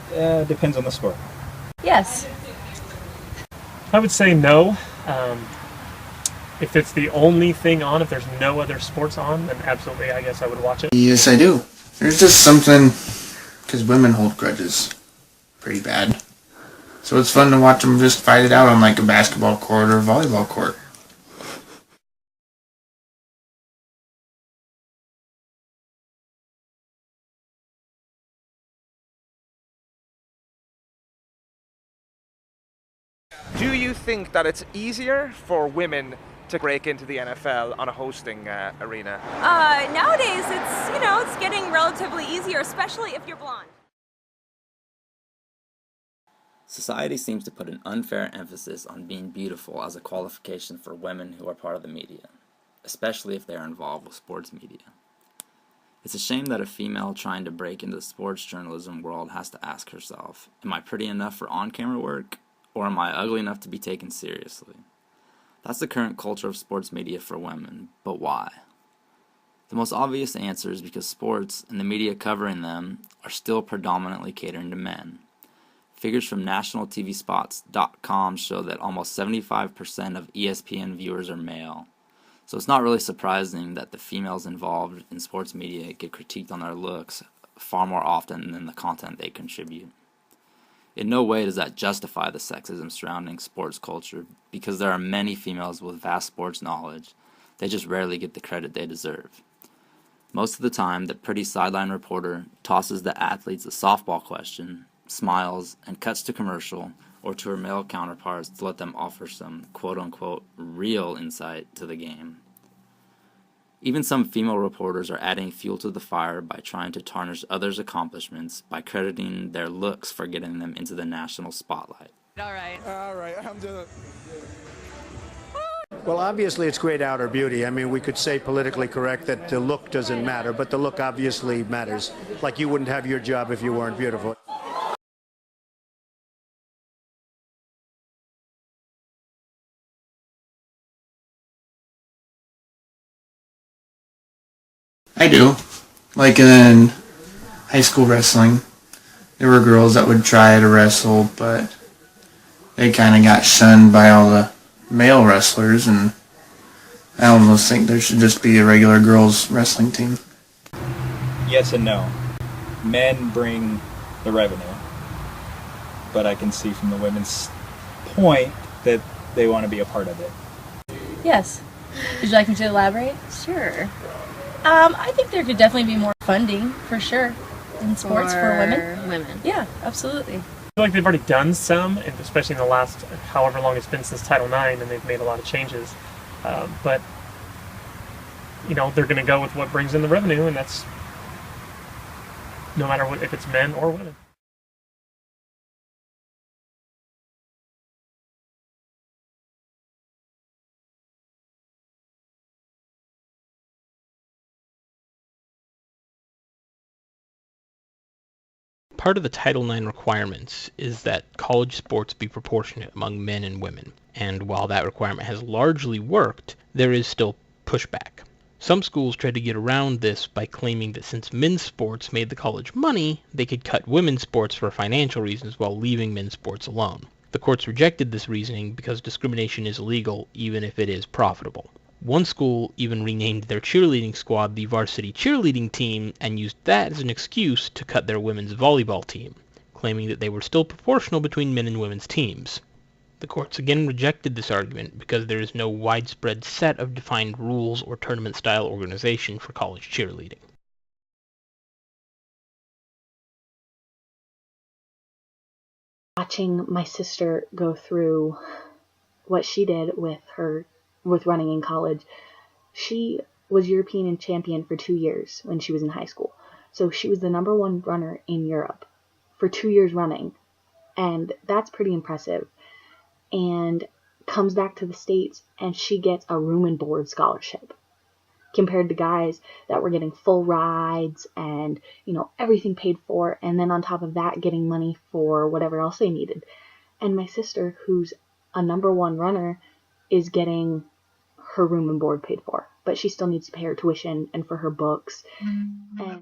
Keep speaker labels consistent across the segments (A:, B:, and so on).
A: Depends on the sport.
B: Yes.
C: I would say no. If it's the only thing on, if there's no other sports on, then absolutely, I guess I would watch it.
D: Yes, I do. There's just something, because women hold grudges pretty bad. So it's fun to watch them just fight it out on like a basketball court or a volleyball court.
E: Do you think that it's easier for women to break into the NFL on a hosting arena?
B: Nowadays it's getting relatively easier, especially if you're blonde.
F: Society seems to put an unfair emphasis on being beautiful as a qualification for women who are part of the media, especially if they are involved with sports media. It's a shame that a female trying to break into the sports journalism world has to ask herself, am I pretty enough for on-camera work, or am I ugly enough to be taken seriously? That's the current culture of sports media for women, but why? The most obvious answer is because sports and the media covering them are still predominantly catering to men. Figures from nationaltvspots.com show that almost 75% of ESPN viewers are male. So it's not really surprising that the females involved in sports media get critiqued on their looks far more often than the content they contribute. In no way does that justify the sexism surrounding sports culture, because there are many females with vast sports knowledge. They just rarely get the credit they deserve. Most of the time, the pretty sideline reporter tosses the athletes a softball question, smiles, and cuts to commercial or to her male counterparts to let them offer some quote-unquote real insight to the game. Even some female reporters are adding fuel to the fire by trying to tarnish others' accomplishments by crediting their looks for getting them into the national spotlight.
E: All right, I'm doing.
G: Well, obviously it's great outer beauty. I mean, we could say politically correct that the look doesn't matter, but the look obviously matters. Like you wouldn't have your job if you weren't beautiful.
D: I do. Like in high school wrestling, there were girls that would try to wrestle, but they kind of got shunned by all the male wrestlers, and I almost think there should just be a regular girls wrestling team.
A: Yes and no. Men bring the revenue, but I can see from the women's point that they want to be a part of it.
B: Yes. Would you like me to elaborate?
H: Sure.
B: I think there could definitely be more funding, for sure, in sports for women.
H: Women.
B: Yeah, absolutely.
C: I feel like they've already done some, and especially in the last however long it's been since Title IX, and they've made a lot of changes. But, they're going to go with what brings in the revenue, and that's no matter what, if it's men or women.
I: Part of the Title IX requirements is that college sports be proportionate among men and women, and while that requirement has largely worked, there is still pushback. Some schools try to get around this by claiming that since men's sports made the college money, they could cut women's sports for financial reasons while leaving men's sports alone. The courts rejected this reasoning because discrimination is illegal even if it is profitable. One school even renamed their cheerleading squad the varsity cheerleading team and used that as an excuse to cut their women's volleyball team, claiming that they were still proportional between men and women's teams. The courts again rejected this argument because there is no widespread set of defined rules or tournament-style organization for college cheerleading.
H: Watching my sister go through what she did with running in college, she was European champion for 2 years when she was in high school. So she was the #1 runner in Europe for 2 years running, and that's pretty impressive. And comes back to the States, and she gets a room and board scholarship compared to guys that were getting full rides and, everything paid for, and then on top of that getting money for whatever else they needed. And my sister, who's a #1 runner, is getting her room and board paid for, but she still needs to pay her tuition and for her books. And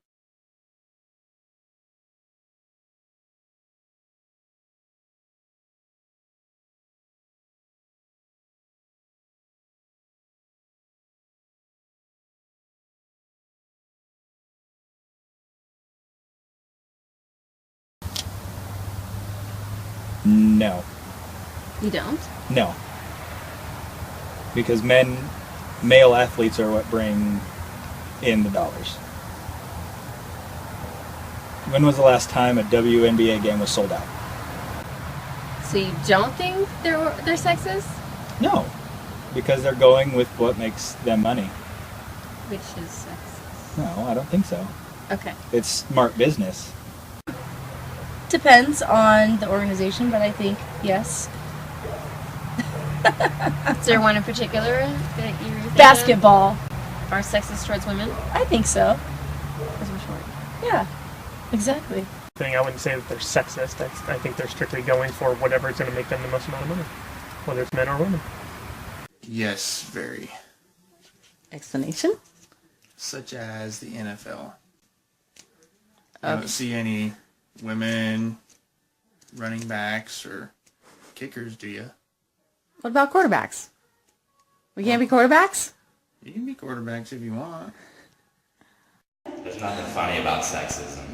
A: No.
B: You don't?
A: No. Because male athletes are what bring in the dollars. When was the last time a WNBA game was sold out?
B: So you don't think they're sexist?
A: No. Because they're going with what makes them money.
B: Which is sexist.
A: No, I don't think so.
B: Okay.
A: It's smart business.
B: Depends on the organization, but I think yes.
J: Is there one in particular that you're thinking
B: Basketball.
J: are sexist towards women?
B: I think so.
J: Because we're short.
B: Yeah. Exactly.
C: I wouldn't say that they're sexist. I think they're strictly going for whatever is going to make them the most amount of money, whether it's men or women.
D: Yes, very.
K: Explanation?
D: Such as the NFL. I don't see any women running backs or kickers, do you?
K: What about quarterbacks? We can't be quarterbacks?
D: You can be quarterbacks if you want.
F: There's nothing funny about sexism.